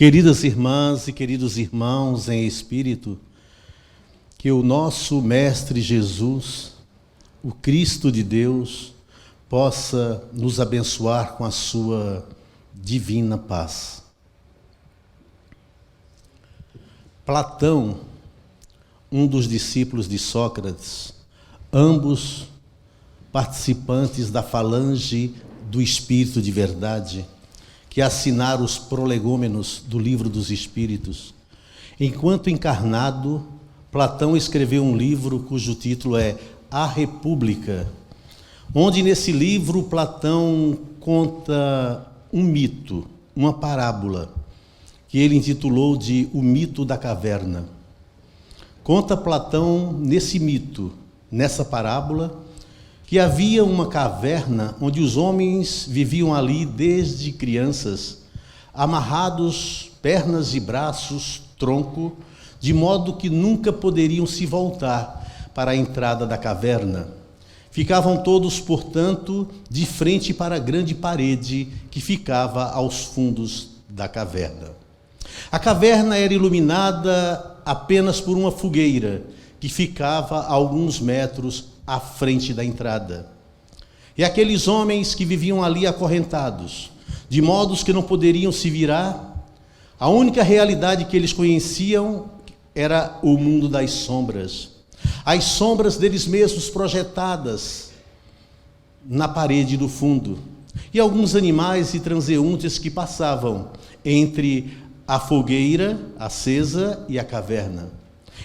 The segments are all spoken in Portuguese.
Queridas irmãs e queridos irmãos em espírito, que o nosso Mestre Jesus, o Cristo de Deus, possa nos abençoar com a sua divina paz. Platão, um dos discípulos de Sócrates, ambos participantes da falange do Espírito de Verdade, que assinaram os prolegômenos do Livro dos Espíritos. Enquanto encarnado, Platão escreveu um livro cujo título é A República, onde nesse livro Platão conta um mito, uma parábola, que ele intitulou de O Mito da Caverna. Conta Platão nesse mito, nessa parábola, que havia uma caverna onde os homens viviam ali desde crianças, amarrados, pernas e braços, tronco, de modo que nunca poderiam se voltar para a entrada da caverna. Ficavam todos, portanto, de frente para a grande parede que ficava aos fundos da caverna. A caverna era iluminada apenas por uma fogueira que ficava a alguns metros à frente da entrada. E aqueles homens que viviam ali acorrentados, de modos que não poderiam se virar, a única realidade que eles conheciam era o mundo das sombras. As sombras deles mesmos projetadas na parede do fundo. E alguns animais e transeuntes que passavam entre a fogueira acesa e a caverna.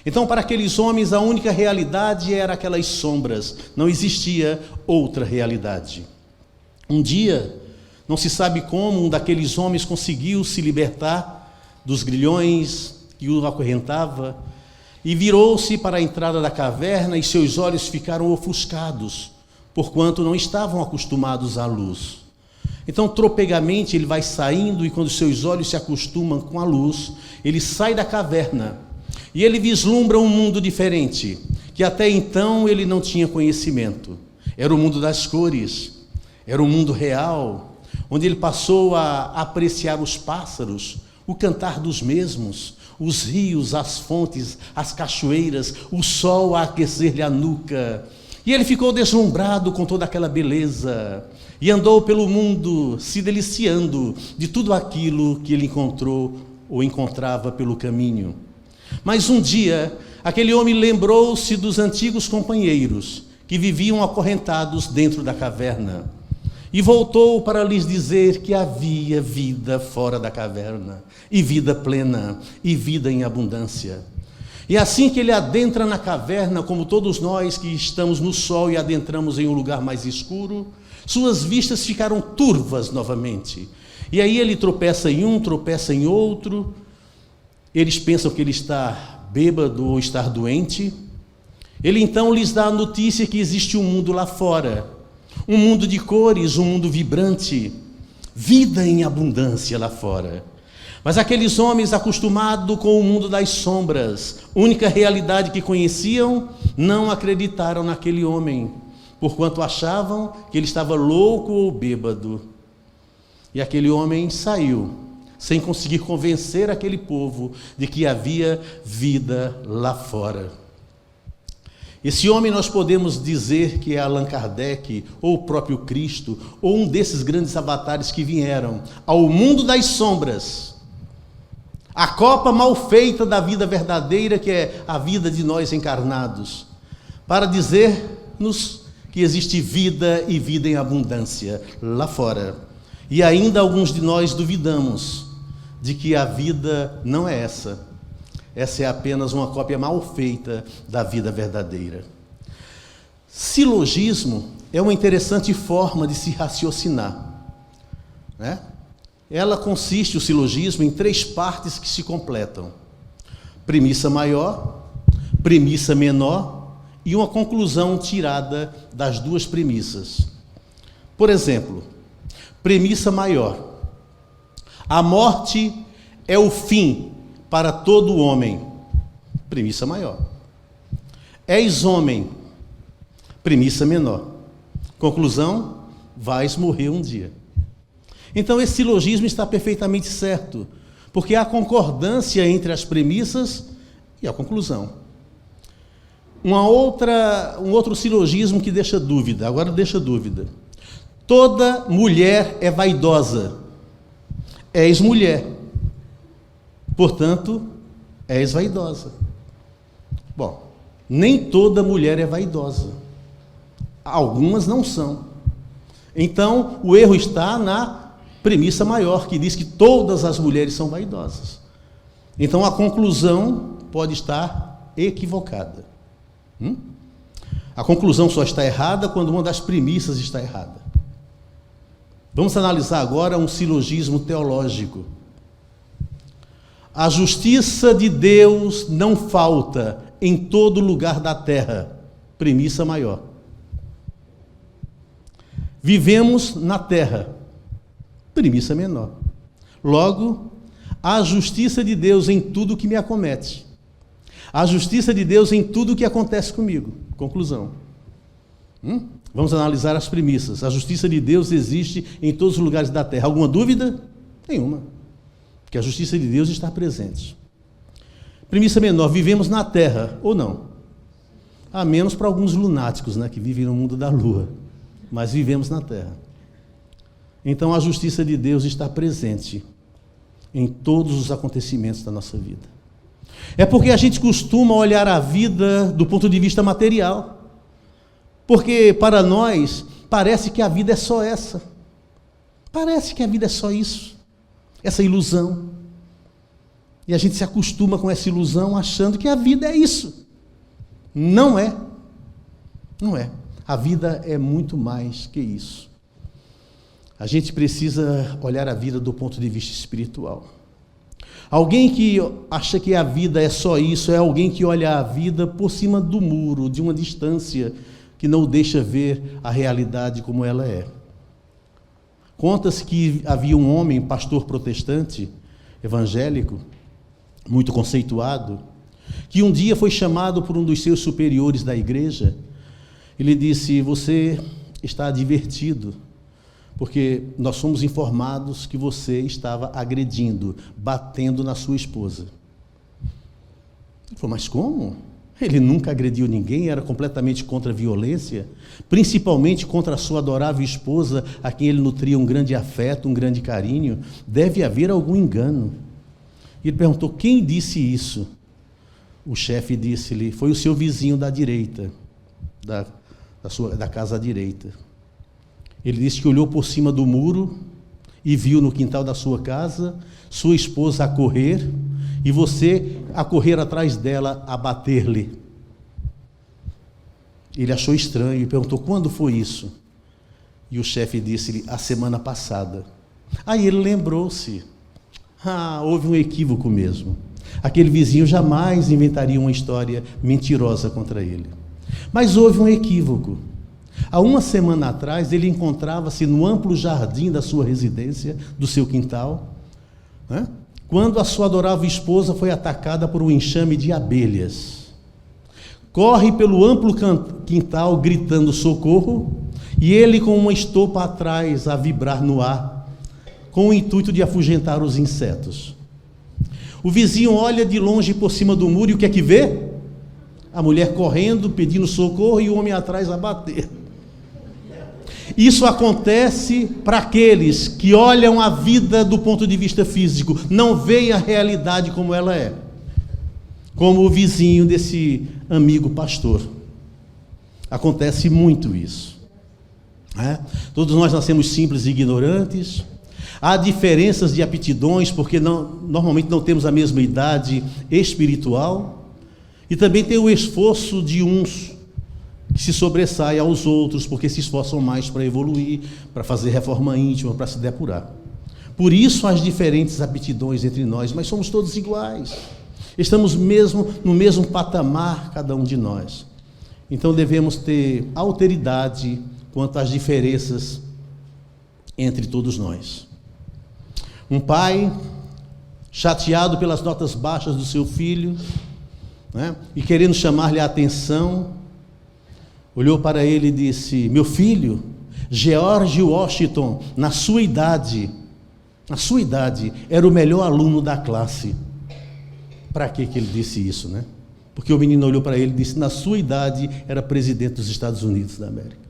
Então, para aqueles homens, a única realidade era aquelas sombras, não existia outra realidade. Um dia, não se sabe como, um daqueles homens conseguiu se libertar dos grilhões que o acorrentava e virou-se para a entrada da caverna e seus olhos ficaram ofuscados, porquanto não estavam acostumados à luz. Então, tropegamente, ele vai saindo e quando seus olhos se acostumam com a luz, ele sai da caverna. E ele vislumbra um mundo diferente, que até então ele não tinha conhecimento. Era o mundo das cores, era o mundo real, onde ele passou a apreciar os pássaros, o cantar dos mesmos, os rios, as fontes, as cachoeiras, o sol a aquecer-lhe a nuca. E ele ficou deslumbrado com toda aquela beleza e andou pelo mundo se deliciando de tudo aquilo que ele encontrou ou encontrava pelo caminho. Mas um dia, aquele homem lembrou-se dos antigos companheiros que viviam acorrentados dentro da caverna e voltou para lhes dizer que havia vida fora da caverna, e vida plena, e vida em abundância. E assim que ele adentra na caverna, como todos nós que estamos no sol e adentramos em um lugar mais escuro, suas vistas ficaram turvas novamente. E aí ele tropeça em um, tropeça em outro. Eles pensam que ele está bêbado ou está doente. Ele então lhes dá a notícia que existe um mundo lá fora, um mundo de cores, um mundo vibrante, vida em abundância lá fora. Mas aqueles homens acostumados com o mundo das sombras, única realidade que conheciam, não acreditaram naquele homem, porquanto achavam que ele estava louco ou bêbado. E aquele homem saiu, sem conseguir convencer aquele povo de que havia vida lá fora. Esse homem nós podemos dizer que é Allan Kardec, ou o próprio Cristo, ou um desses grandes avatares que vieram ao mundo das sombras, a copa mal feita da vida verdadeira, que é a vida de nós encarnados, para dizer-nos que existe vida e vida em abundância lá fora. E ainda alguns de nós duvidamos de que a vida não é essa. Essa é apenas uma cópia mal feita da vida verdadeira. Silogismo é uma interessante forma de se raciocinar, né? Ela consiste, o silogismo, em 3 partes que se completam: premissa maior, premissa menor e uma conclusão tirada das 2 premissas. Por exemplo, premissa maior: a morte é o fim para todo homem. Premissa maior. És homem. Premissa menor. Conclusão: vais morrer um dia. Então esse silogismo está perfeitamente certo, porque há concordância entre as premissas e a conclusão. Um outro silogismo que deixa dúvida, agora deixa dúvida. Toda mulher é vaidosa. És mulher, portanto, és vaidosa. Bom, nem toda mulher é vaidosa. Algumas não são. Então, o erro está na premissa maior, que diz que todas as mulheres são vaidosas. Então, a conclusão pode estar equivocada. A conclusão só está errada quando uma das premissas está errada. Vamos analisar agora um silogismo teológico. A justiça de Deus não falta em todo lugar da terra. Premissa maior. Vivemos na terra. Premissa menor. Logo, há justiça de Deus em tudo que me acomete. Há justiça de Deus em tudo que acontece comigo. Conclusão. Vamos analisar as premissas. A justiça de Deus existe em todos os lugares da terra. Alguma dúvida? Nenhuma. Porque a justiça de Deus está presente. Premissa menor, vivemos na terra, ou não? A menos para alguns lunáticos, né, que vivem no mundo da lua. Mas vivemos na terra. Então a justiça de Deus está presente em todos os acontecimentos da nossa vida. É porque a gente costuma olhar a vida do ponto de vista material. Porque para nós parece que a vida é só essa. Parece que a vida é só isso. Essa ilusão. E a gente se acostuma com essa ilusão achando que a vida é isso. Não é. Não é. A vida é muito mais que isso. A gente precisa olhar a vida do ponto de vista espiritual. Alguém que acha que a vida é só isso é alguém que olha a vida por cima do muro, de uma distância que não o deixa ver a realidade como ela é. Conta-se que havia um homem, pastor protestante, evangélico, muito conceituado, que um dia foi chamado por um dos seus superiores da igreja. Ele disse: você está advertido, porque nós fomos informados que você estava agredindo, batendo na sua esposa. Ele falou: mas como? Ele nunca agrediu ninguém, era completamente contra a violência, principalmente contra a sua adorável esposa, a quem ele nutria um grande afeto, um grande carinho. Deve haver algum engano. Ele perguntou: quem disse isso? O chefe disse-lhe: foi o seu vizinho da direita, da casa à direita. Ele disse que olhou por cima do muro e viu no quintal da sua casa sua esposa a correr e você a correr atrás dela, a bater-lhe. Ele achou estranho e perguntou: quando foi isso? E o chefe disse-lhe: a semana passada. Aí ele lembrou-se: houve um equívoco mesmo. Aquele vizinho jamais inventaria uma história mentirosa contra ele. Mas houve um equívoco. Há uma semana atrás, ele encontrava-se no amplo jardim da sua residência, do seu quintal, quando a sua adorável esposa foi atacada por um enxame de abelhas. Corre pelo amplo quintal gritando socorro, e ele com uma estopa atrás a vibrar no ar, com o intuito de afugentar os insetos. O vizinho olha de longe por cima do muro e o que é que vê? A mulher correndo, pedindo socorro e o homem atrás a bater. Isso acontece para aqueles que olham a vida do ponto de vista físico, não veem a realidade como ela é. Como o vizinho desse amigo pastor. Acontece muito isso. Todos nós nascemos simples e ignorantes. Há diferenças de aptidões, porque normalmente não temos a mesma idade espiritual. E também tem o esforço de uns que se sobressai aos outros, porque se esforçam mais para evoluir, para fazer reforma íntima, para se depurar. Por isso as diferentes aptidões entre nós, mas somos todos iguais. Estamos no mesmo patamar, cada um de nós. Então devemos ter alteridade quanto às diferenças entre todos nós. Um pai chateado pelas notas baixas do seu filho, e querendo chamar-lhe a atenção, olhou para ele e disse: meu filho, George Washington, na sua idade, na sua idade, era o melhor aluno da classe. Para que ele disse isso, né? Porque o menino olhou para ele e disse, na sua idade, era presidente dos Estados Unidos da América.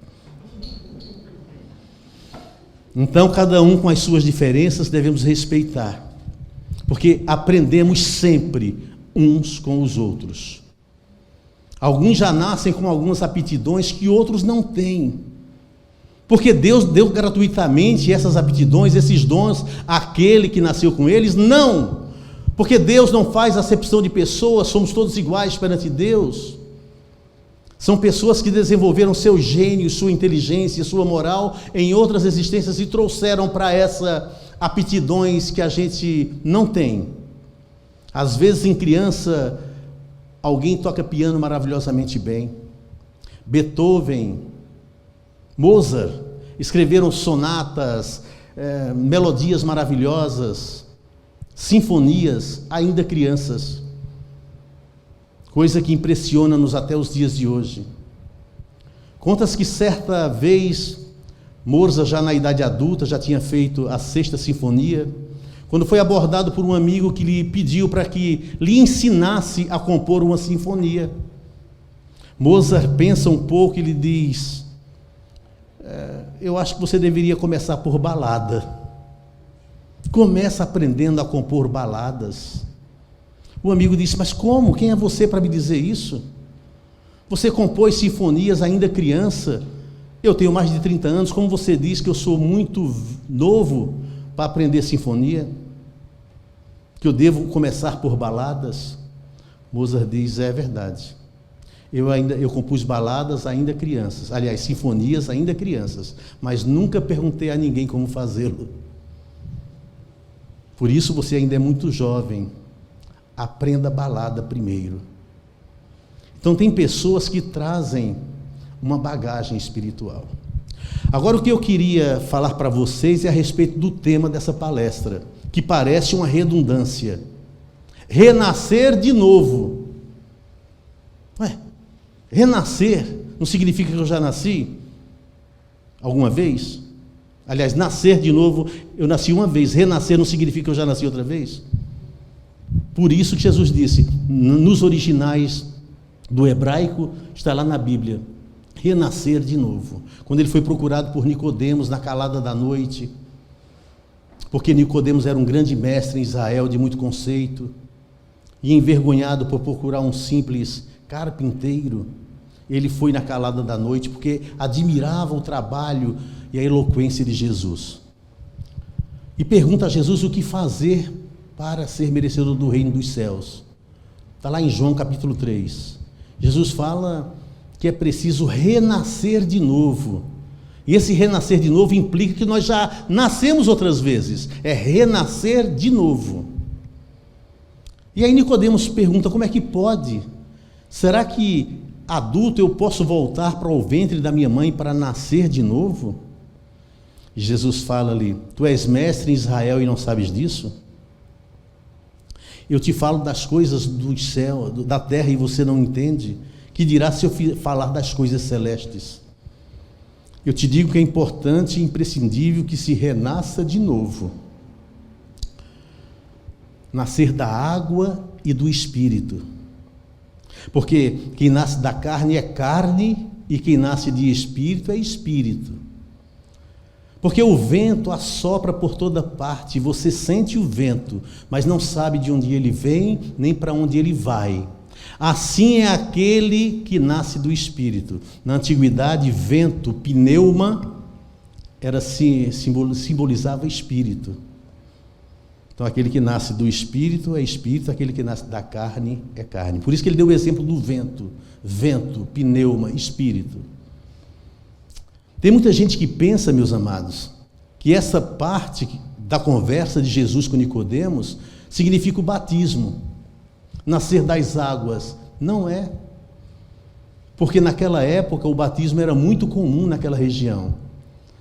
Então, cada um com as suas diferenças devemos respeitar, porque aprendemos sempre uns com os outros. Alguns já nascem com algumas aptidões que outros não têm, porque Deus deu gratuitamente essas aptidões, esses dons àquele que nasceu com eles? Não, porque Deus não faz acepção de pessoas, somos todos iguais perante Deus. São pessoas que desenvolveram seu gênio, sua inteligência, sua moral em outras existências e trouxeram para essas aptidões que a gente não tem. Às vezes, em criança, alguém toca piano maravilhosamente bem. Beethoven, Mozart, escreveram sonatas, melodias maravilhosas, sinfonias, ainda crianças. Coisa que impressiona-nos até os dias de hoje. Conta-se que certa vez, Mozart, já na idade adulta, já tinha feito a Sexta Sinfonia, quando foi abordado por um amigo que lhe pediu para que lhe ensinasse a compor uma sinfonia. Mozart pensa um pouco e lhe diz, eu acho que você deveria começar por balada. Começa aprendendo a compor baladas. O amigo disse, mas como? Quem é você para me dizer isso? Você compôs sinfonias ainda criança. Eu tenho mais de 30 anos, como você diz que eu sou muito novo para aprender sinfonia? Que eu devo começar por baladas? Mozart diz, é verdade. Eu compus baladas ainda crianças, aliás, sinfonias ainda crianças, mas nunca perguntei a ninguém como fazê-lo. Por isso você ainda é muito jovem. Aprenda a balada primeiro. Então tem pessoas que trazem uma bagagem espiritual. Agora o que eu queria falar para vocês é a respeito do tema dessa palestra, que parece uma redundância. Renascer de novo. Renascer não significa que eu já nasci alguma vez? Aliás, nascer de novo, eu nasci uma vez. Renascer não significa que eu já nasci outra vez? Por isso que Jesus disse, nos originais do hebraico, está lá na Bíblia, renascer de novo. Quando ele foi procurado por Nicodemos na calada da noite, porque Nicodemos era um grande mestre em Israel, de muito conceito, e envergonhado por procurar um simples carpinteiro, ele foi na calada da noite, porque admirava o trabalho e a eloquência de Jesus. E pergunta a Jesus o que fazer para ser merecedor do reino dos céus. Está lá em João capítulo 3. Jesus fala que é preciso renascer de novo. E esse renascer de novo implica que nós já nascemos outras vezes. É renascer de novo. E aí Nicodemos pergunta, como é que pode? Será que adulto eu posso voltar para o ventre da minha mãe para nascer de novo? E Jesus fala ali, tu és mestre em Israel e não sabes disso? Eu te falo das coisas do céu, da terra, e você não entende? Que dirá se eu falar das coisas celestes? Eu te digo que é importante e imprescindível que se renasça de novo. Nascer da água e do Espírito. Porque quem nasce da carne é carne, e quem nasce de Espírito é Espírito. Porque o vento assopra por toda parte, você sente o vento, mas não sabe de onde ele vem, nem para onde ele vai. Assim é aquele que nasce do Espírito. Na antiguidade, vento, pneuma, simbolizava Espírito. Então, aquele que nasce do Espírito é Espírito, aquele que nasce da carne é carne. Por isso que ele deu o exemplo do vento. Vento, pneuma, Espírito. Tem muita gente que pensa, meus amados, que essa parte da conversa de Jesus com Nicodemos significa o batismo, nascer das águas. Não é. Porque naquela época o batismo era muito comum naquela região.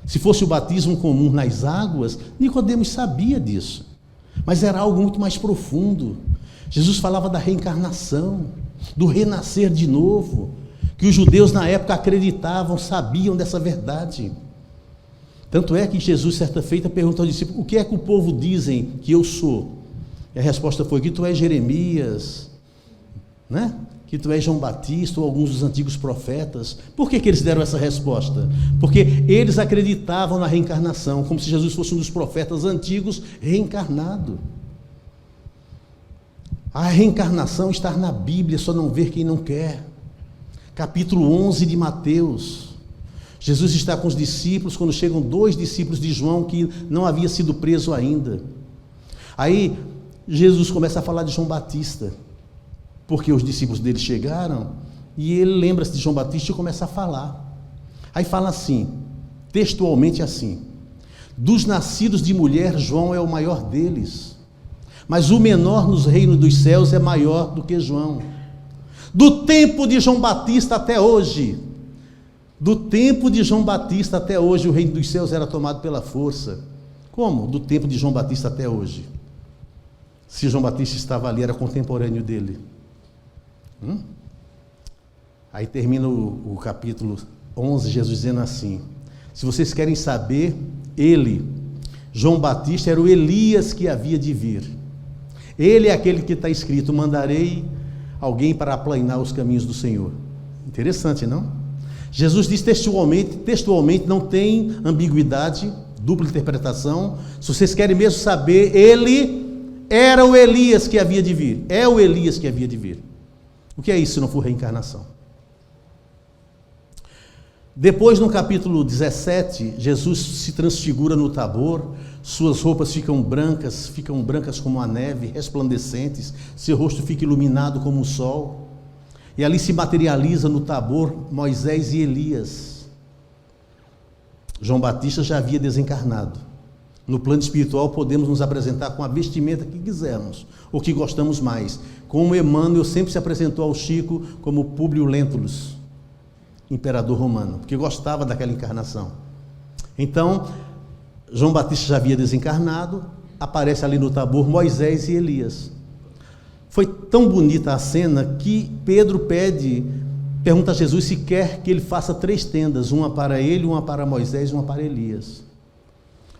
Se fosse o batismo comum nas águas, Nicodemos sabia disso. Mas era algo muito mais profundo. Jesus falava da reencarnação, do renascer de novo, que os judeus na época acreditavam, sabiam dessa verdade. Tanto é que Jesus, certa feita, pergunta aos discípulos: o que é que o povo dizem que eu sou? E a resposta foi: que tu és Jeremias, né? Que tu és João Batista ou alguns dos antigos profetas. Por que eles deram essa resposta? Porque eles acreditavam na reencarnação, como se Jesus fosse um dos profetas antigos reencarnado. A reencarnação está na Bíblia, só não ver quem não quer. Capítulo 11 de Mateus. Jesus está com os discípulos, quando chegam 2 discípulos de João que não havia sido preso ainda. Aí Jesus começa a falar de João Batista, porque os discípulos dele chegaram e ele lembra-se de João Batista e começa a falar. Aí fala assim, textualmente assim: dos nascidos de mulher, João é o maior deles, mas o menor nos reinos dos céus é maior do que João. Do tempo de João Batista até hoje, o reino dos céus era tomado pela força. Como? Do tempo de João Batista até hoje. Se João Batista estava ali, era contemporâneo dele. Aí termina o capítulo 11, Jesus dizendo assim: se vocês querem saber, João Batista, era o Elias que havia de vir. Ele é aquele que está escrito: mandarei alguém para aplanar os caminhos do Senhor. Interessante, não? Jesus diz textualmente, não tem ambiguidade, dupla interpretação. Se vocês querem mesmo saber, ele era o Elias que havia de vir. É o Elias que havia de vir. O que é isso se não for reencarnação? Depois, no capítulo 17, Jesus se transfigura no Tabor, suas roupas ficam brancas como a neve, resplandecentes, seu rosto fica iluminado como o sol, e ali se materializa no Tabor Moisés e Elias. João Batista já havia desencarnado. No plano espiritual podemos nos apresentar com a vestimenta que quisermos, ou que gostamos mais, como Emmanuel sempre se apresentou ao Chico como Públio Lentulus, imperador romano, porque gostava daquela encarnação. Então, João Batista já havia desencarnado, aparece ali no Tabor Moisés e Elias. Foi tão bonita a cena que Pedro pergunta a Jesus se quer que ele faça 3 tendas, uma para ele, uma para Moisés e uma para Elias.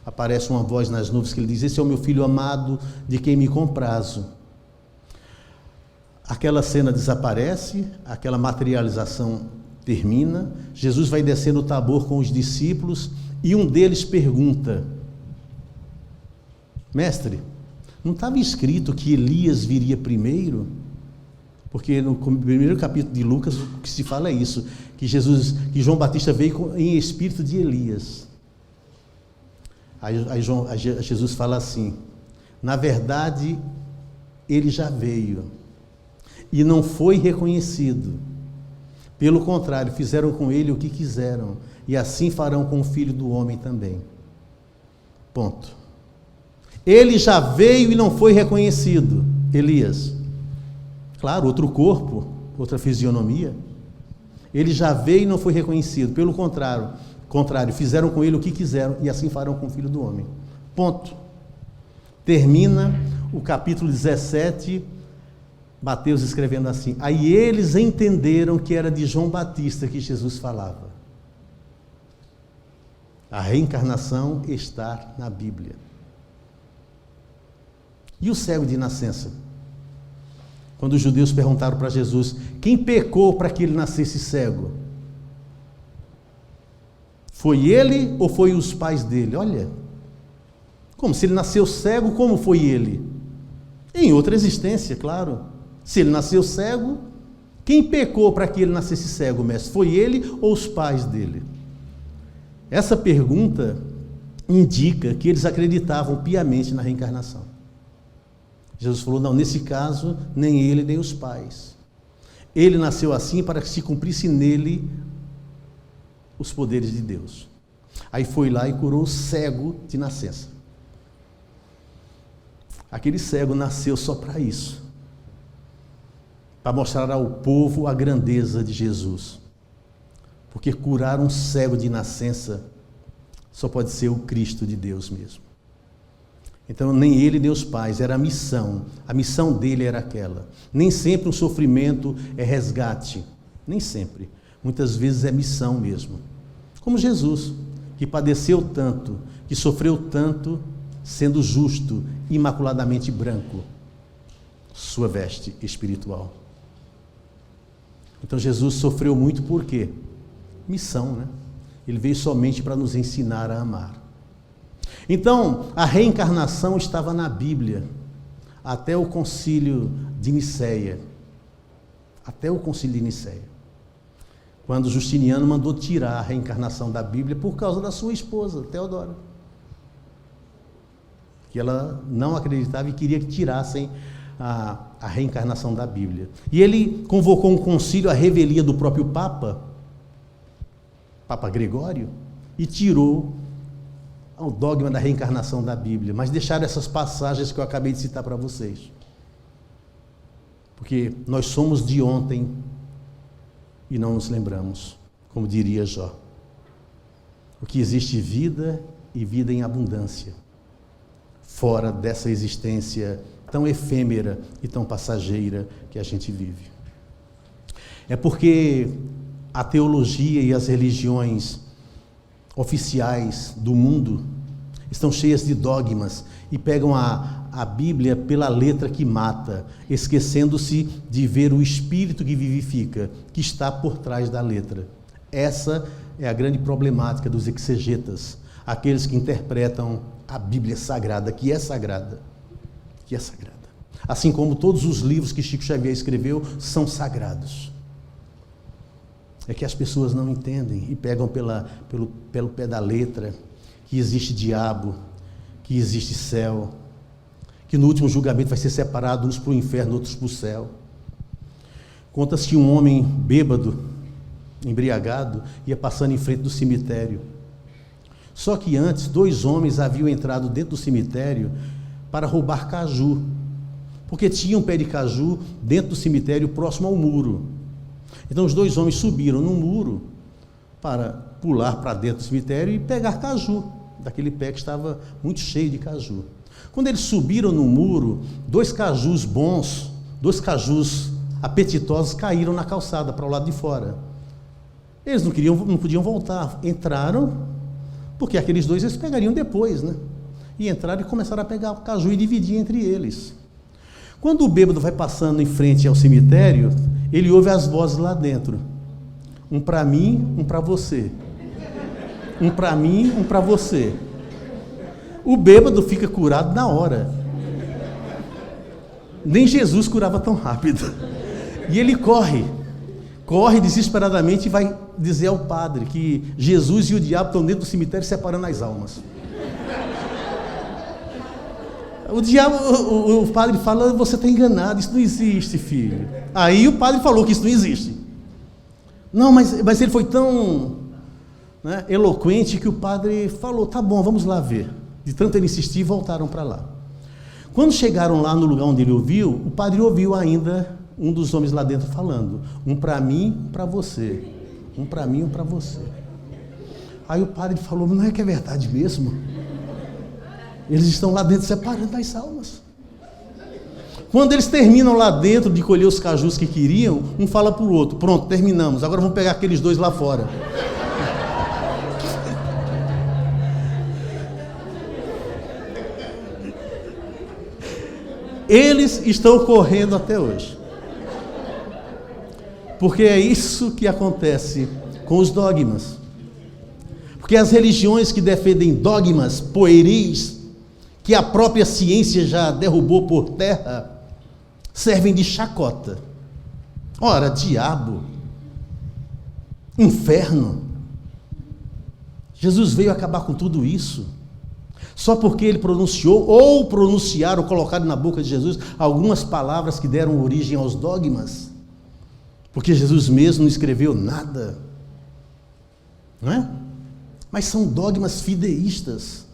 Aparece uma voz nas nuvens que ele diz: esse é o meu filho amado, de quem me comprazo. Aquela cena desaparece, aquela materialização termina, Jesus vai descer no Tabor com os discípulos e um deles pergunta: mestre, não estava escrito que Elias viria primeiro? Porque no primeiro capítulo de Lucas o que se fala é isso, que João Batista veio em espírito de Elias. Aí Jesus fala assim: na verdade ele já veio e não foi reconhecido. Pelo contrário, fizeram com ele o que quiseram, e assim farão com o Filho do Homem também. Ponto. Ele já veio e não foi reconhecido, Elias. Claro, outro corpo, outra fisionomia. Ele já veio e não foi reconhecido. Pelo contrário, fizeram com ele o que quiseram, e assim farão com o Filho do Homem. Ponto. Termina o capítulo 17, Mateus escrevendo assim: aí eles entenderam que era de João Batista que Jesus falava. A reencarnação está na Bíblia. E o cego de nascença? Quando os judeus perguntaram para Jesus: quem pecou para que ele nascesse cego? Foi ele ou foi os pais dele? Olha, como se ele nasceu cego, como foi ele? Em outra existência, claro. Se ele nasceu cego, quem pecou para que ele nascesse cego, mestre? Foi ele ou os pais dele? Essa pergunta indica que eles acreditavam piamente na reencarnação. Jesus falou: não, nesse caso, nem ele nem os pais. Ele nasceu assim para que se cumprisse nele os poderes de Deus. Aí foi lá e curou o cego de nascença. Aquele cego nasceu só para isso, para mostrar ao povo a grandeza de Jesus. Porque curar um cego de nascença só pode ser o Cristo de Deus mesmo. Então, nem ele nem os pais, era a missão dele era aquela. Nem sempre um sofrimento é resgate, nem sempre. Muitas vezes é missão mesmo. Como Jesus. que padeceu tanto, que sofreu tanto, sendo justo, imaculadamente branco, sua veste espiritual. Então Jesus sofreu muito por quê? Missão, né? Ele veio somente para nos ensinar a amar. Então, a reencarnação estava na Bíblia, até o concílio de Nicéia. Até o concílio de Nicéia. Quando Justiniano mandou tirar a reencarnação da Bíblia por causa da sua esposa, Teodora. Que ela não acreditava e queria que tirassem a reencarnação da Bíblia. E ele convocou um concílio à revelia do próprio Papa Gregório, e tirou o dogma da reencarnação da Bíblia, mas deixaram essas passagens que eu acabei de citar para vocês. Porque nós somos de ontem e não nos lembramos, como diria Jó. O que existe vida e vida em abundância, fora dessa existência tão efêmera e tão passageira que a gente vive. É porque a teologia e as religiões oficiais do mundo estão cheias de dogmas e pegam a Bíblia pela letra que mata, esquecendo-se de ver o Espírito que vivifica, que está por trás da letra. Essa é a grande problemática dos exegetas, aqueles que interpretam a Bíblia sagrada, que é sagrada, Assim como todos os livros que Chico Xavier escreveu são sagrados. É que as pessoas não entendem e pegam pelo pé da letra que existe diabo, que existe céu, que no último julgamento vai ser separado uns para o inferno, outros para o céu. Conta-se que um homem bêbado, embriagado, ia passando em frente do cemitério. Só que antes, 2 homens haviam entrado dentro do cemitério para roubar caju, porque tinha um pé de caju dentro do cemitério, próximo ao muro. Então os 2 homens subiram no muro para pular para dentro do cemitério e pegar caju, daquele pé que estava muito cheio de caju. Quando eles subiram no muro, 2 cajus bons, 2 cajus apetitosos caíram na calçada para o lado de fora. Eles não podiam voltar, entraram, porque aqueles 2 eles pegariam depois, né? E entraram e começaram a pegar caju e dividir entre eles. Quando o bêbado vai passando em frente ao cemitério, ele ouve as vozes lá dentro. Um para mim, um para você. Um para mim, um para você. O bêbado fica curado na hora. Nem Jesus curava tão rápido. E ele corre desesperadamente e vai dizer ao padre que Jesus e o diabo estão dentro do cemitério separando as almas. O padre fala: você está enganado, isso não existe, filho. Aí o padre falou que isso não existe. Não, mas ele foi tão, né, eloquente que o padre falou: tá bom, vamos lá ver. De tanto ele insistir, voltaram para lá. Quando chegaram lá no lugar onde ele ouviu, o padre ouviu ainda um dos homens lá dentro falando: um para mim, um para você. Um para mim, um para você. Aí o padre falou: não é que é verdade mesmo? Eles estão lá dentro separando as almas. Quando eles terminam lá dentro de colher os cajus que queriam, um fala para o outro: pronto, terminamos, agora vamos pegar aqueles 2 lá fora. Eles estão correndo até hoje. Porque é isso que acontece com os dogmas. Porque as religiões que defendem dogmas pueris, que a própria ciência já derrubou por terra, servem de chacota. Ora, diabo, inferno. Jesus veio acabar com tudo isso. Só porque ele pronunciou, ou pronunciaram, ou colocaram na boca de Jesus algumas palavras que deram origem aos dogmas. Porque Jesus mesmo não escreveu nada. Não é? Mas são dogmas fideístas.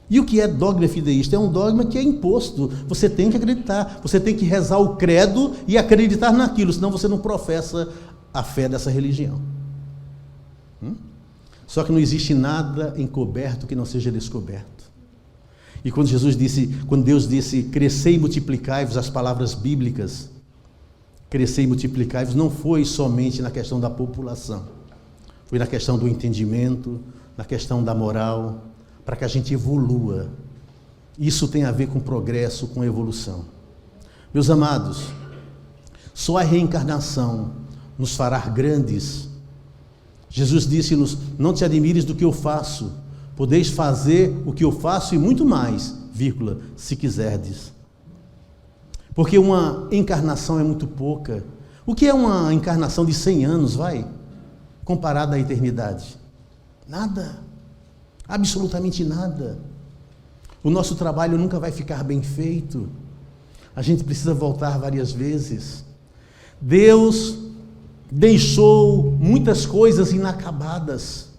E o que é dogma fideísta? É um dogma que é imposto. Você tem que acreditar, você tem que rezar o credo e acreditar naquilo, senão você não professa a fé dessa religião. Só que não existe nada encoberto que não seja descoberto. E quando Deus disse, crescei e multiplicai-vos, as palavras bíblicas, crescei e multiplicai-vos, não foi somente na questão da população, foi na questão do entendimento, na questão da moral, para que a gente evolua. Isso tem a ver com progresso, com evolução. Meus amados, só a reencarnação nos fará grandes. Jesus disse-nos: não te admires do que eu faço, podeis fazer o que eu faço e muito mais, vírgula, se quiserdes. Porque uma encarnação é muito pouca. O que é uma encarnação de 100 anos, comparada à eternidade? Nada, absolutamente nada. O nosso trabalho nunca vai ficar bem feito. A gente precisa voltar várias vezes. Deus deixou muitas coisas inacabadas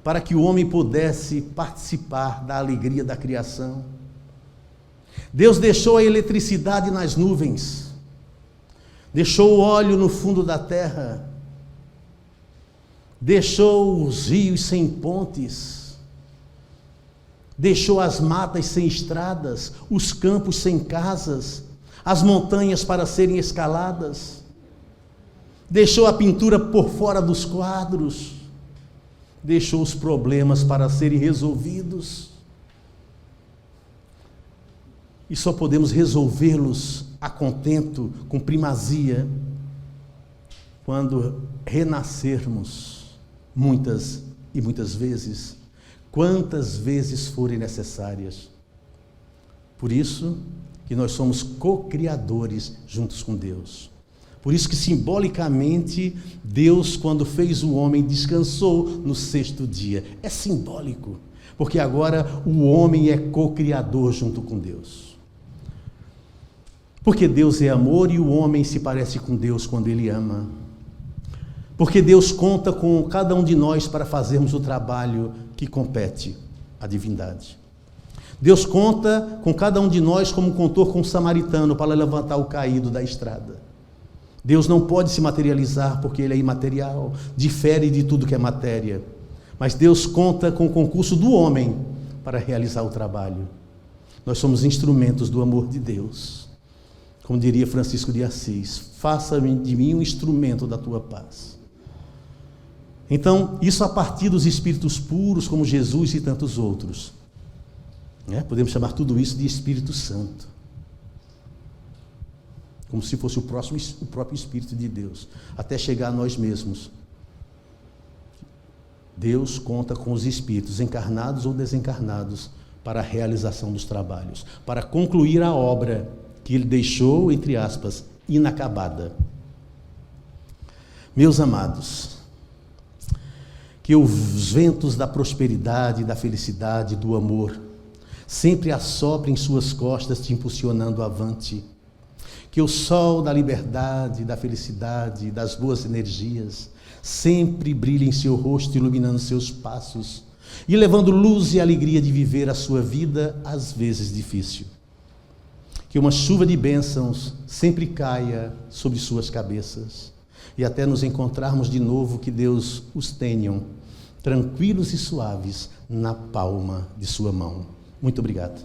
para que o homem pudesse participar da alegria da criação. Deus deixou a eletricidade nas nuvens, deixou o óleo no fundo da terra, deixou os rios sem pontes, deixou as matas sem estradas, os campos sem casas, as montanhas para serem escaladas, deixou a pintura por fora dos quadros, deixou os problemas para serem resolvidos. E só podemos resolvê-los a contento, com primazia, quando renascermos muitas e muitas vezes, quantas vezes forem necessárias. Por isso que nós somos co-criadores juntos com Deus. Por isso que simbolicamente Deus, quando fez o homem, descansou no 6º dia. É simbólico, porque agora o homem é co-criador junto com Deus. Porque Deus é amor e o homem se parece com Deus quando ele ama. Porque Deus conta com cada um de nós para fazermos o trabalho que compete à divindade. Deus conta com cada um de nós como contou com o samaritano para levantar o caído da estrada. Deus não pode se materializar porque ele é imaterial, difere de tudo que é matéria. Mas Deus conta com o concurso do homem para realizar o trabalho. Nós somos instrumentos do amor de Deus. Como diria Francisco de Assis: faça de mim um instrumento da tua paz. Então, isso a partir dos espíritos puros, como Jesus e tantos outros. Podemos chamar tudo isso de Espírito Santo. Como se fosse o próprio Espírito de Deus, até chegar a nós mesmos. Deus conta com os espíritos, encarnados ou desencarnados, para a realização dos trabalhos, para concluir a obra que Ele deixou, entre aspas, inacabada. Meus amados, que os ventos da prosperidade, da felicidade, do amor, sempre assoprem em suas costas, te impulsionando avante. Que o sol da liberdade, da felicidade, das boas energias, sempre brilhe em seu rosto, iluminando seus passos, e levando luz e alegria de viver a sua vida, às vezes difícil. Que uma chuva de bênçãos sempre caia sobre suas cabeças, e até nos encontrarmos de novo, que Deus os tenham tranquilos e suaves na palma de sua mão. Muito obrigado.